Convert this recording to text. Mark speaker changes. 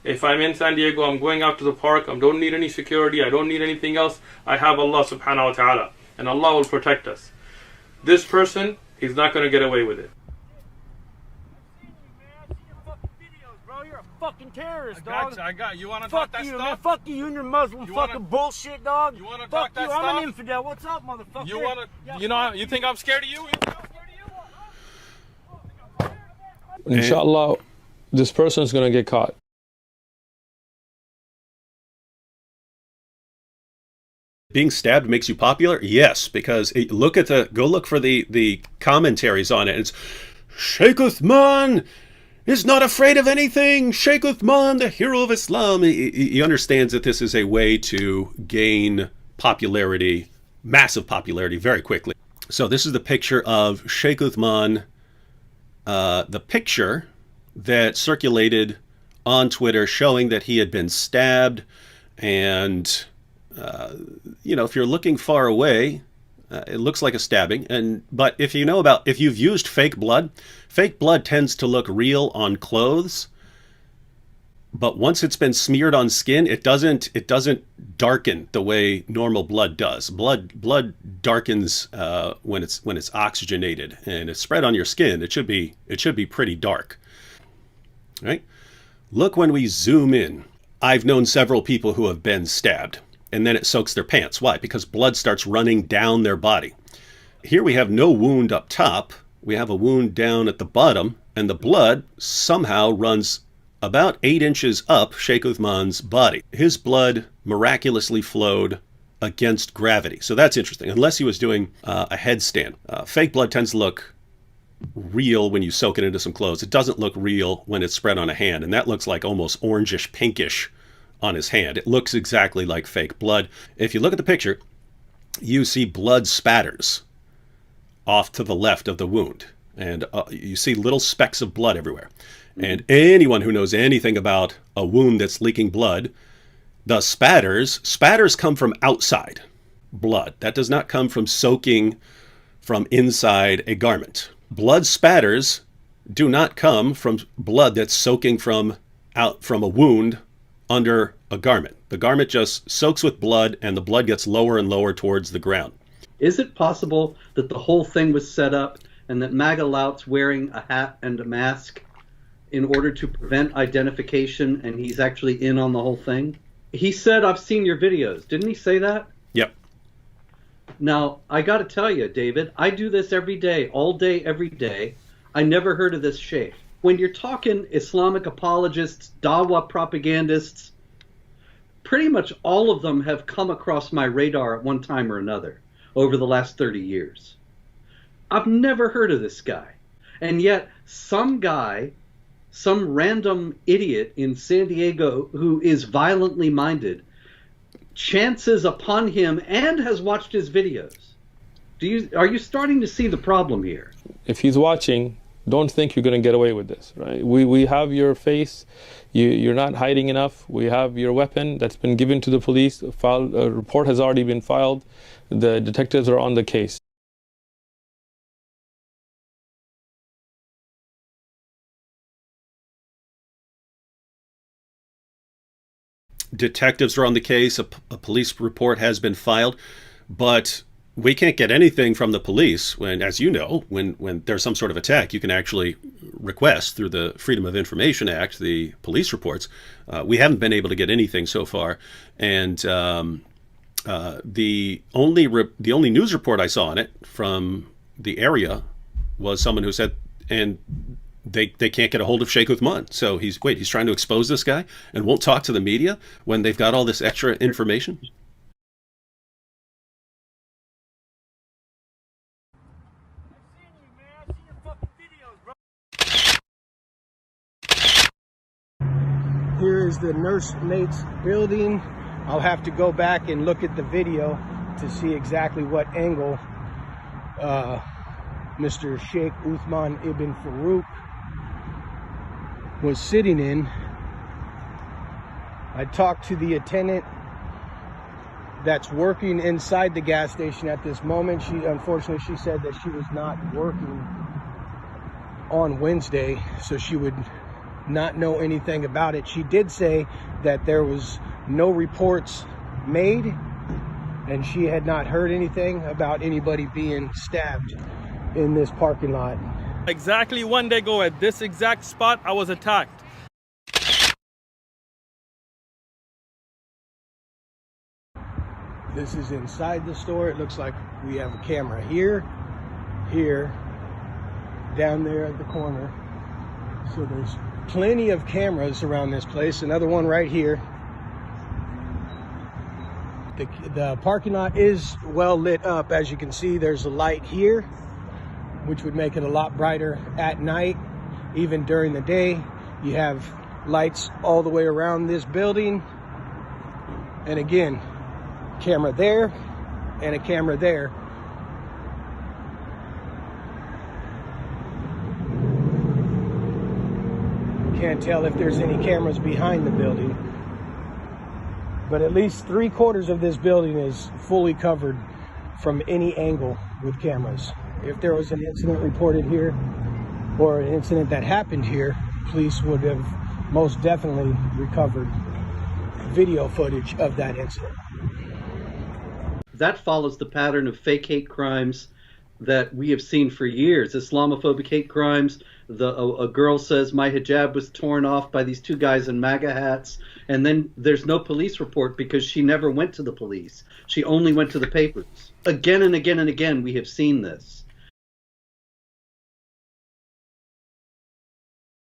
Speaker 1: If I'm in San Diego, I'm going out to the park, I don't need any security, I don't need anything else. I have Allah subhanahu wa ta'ala, and Allah will protect us. This person, he's not going to get away with it.
Speaker 2: Fucking terrorist, dog.
Speaker 3: I got you. You want to talk that
Speaker 2: you,
Speaker 3: stuff?
Speaker 2: Man. Fuck you and your Muslim fucking bullshit, dog.
Speaker 3: You want to
Speaker 2: Fuck
Speaker 3: talk that
Speaker 2: you.
Speaker 3: stuff?
Speaker 2: I'm an infidel. What's up, motherfucker?
Speaker 3: You want to? You know? You think I'm scared of you? You think I'm scared of you?
Speaker 1: Inshallah, this person is going to get caught.
Speaker 4: Being stabbed makes you popular? Yes, because go look for the commentaries on it. It's Sheikh Uthman is not afraid of anything. Sheikh Uthman, the hero of Islam. He understands that this is a way to gain popularity, massive popularity, very quickly. So this is the picture of Sheikh Uthman, the picture that circulated on Twitter showing that he had been stabbed. And, if you're looking far away, it looks like a stabbing. But if you've used fake blood tends to look real on clothes. But once it's been smeared on skin, it doesn't darken the way normal blood does. Blood darkens when it's oxygenated and it's spread on your skin. It should be pretty dark. Right? Look when we zoom in. I've known several people who have been stabbed, and then it soaks their pants. Why? Because blood starts running down their body. Here we have no wound up top. We have a wound down at the bottom, and the blood somehow runs about 8 inches up Sheikh Uthman's body. His blood miraculously flowed against gravity. So that's interesting, unless he was doing a headstand. Fake blood tends to look real when you soak it into some clothes. It doesn't look real when it's spread on a hand, and that looks like almost orangish, pinkish on his hand. It looks exactly like fake blood. If you look at the picture, you see blood spatters off to the left of the wound, and you see little specks of blood everywhere. And anyone who knows anything about a wound that's leaking blood, the spatters come from outside blood. That does not come from soaking from inside a garment. Blood spatters do not come from blood that's soaking from a wound under a garment. The garment just soaks with blood, and the blood gets lower and lower towards the ground.
Speaker 5: Is it possible that the whole thing was set up and that MAGA lout's wearing a hat and a mask in order to prevent identification, and he's actually in on the whole thing? He said, "I've seen your videos." Didn't he say that?
Speaker 4: Yep.
Speaker 5: Now, I got to tell you, David, I do this every day, all day, every day. I never heard of this sheikh. When you're talking Islamic apologists, Dawah propagandists, pretty much all of them have come across my radar at one time or another over the last 30 years. I've never heard of this guy. And yet, some guy, some random idiot in San Diego who is violently minded, chances upon him and has watched his videos. Are you starting to see the problem here?
Speaker 1: If he's watching, don't think you're going to get away with this, right? We have your face. You're not hiding enough. We have your weapon that's been given to the police. A report has already been filed. The detectives are on the case.
Speaker 4: Detectives are on the case. A police report has been filed, but we can't get anything from the police when, as you know, when there's some sort of attack, you can actually request through the Freedom of Information Act the police reports. We haven't been able to get anything so far, and the only news report I saw on it from the area was someone who said, and they can't get a hold of Sheikh Uthman. So he's trying to expose this guy and won't talk to the media when they've got all this extra information.
Speaker 2: Here is the nursemaid's building. I'll have to go back and look at the video to see exactly what angle Mr. Sheikh Uthman ibn Farouk was sitting in. I talked to the attendant that's working inside the gas station at this moment. Unfortunately, she said that she was not working on Wednesday, so she would not know anything about it. She did say that there was no reports made, and she had not heard anything about anybody being stabbed in this parking lot.
Speaker 3: Exactly 1 day ago at this exact spot, I was attacked.
Speaker 2: This is inside the store. It looks like we have a camera here, here, down there at the corner. So there's plenty of cameras around this place. Another one right here. The parking lot is well lit up. As you can see, there's a light here, which would make it a lot brighter at night. Even during the day, you have lights all the way around this building. And again, camera there and a camera there. Can't tell if there's any cameras behind the building, but at least 3/4 of this building is fully covered from any angle with cameras. If there was an incident reported here or an incident that happened here, police would have most definitely recovered video footage of that incident.
Speaker 5: That follows the pattern of fake hate crimes that we have seen for years. Islamophobic hate crimes. A girl says my hijab was torn off by these two guys in MAGA hats, and then there's no police report because she never went to the police. She only went to the papers. Again and again and again, we have seen this.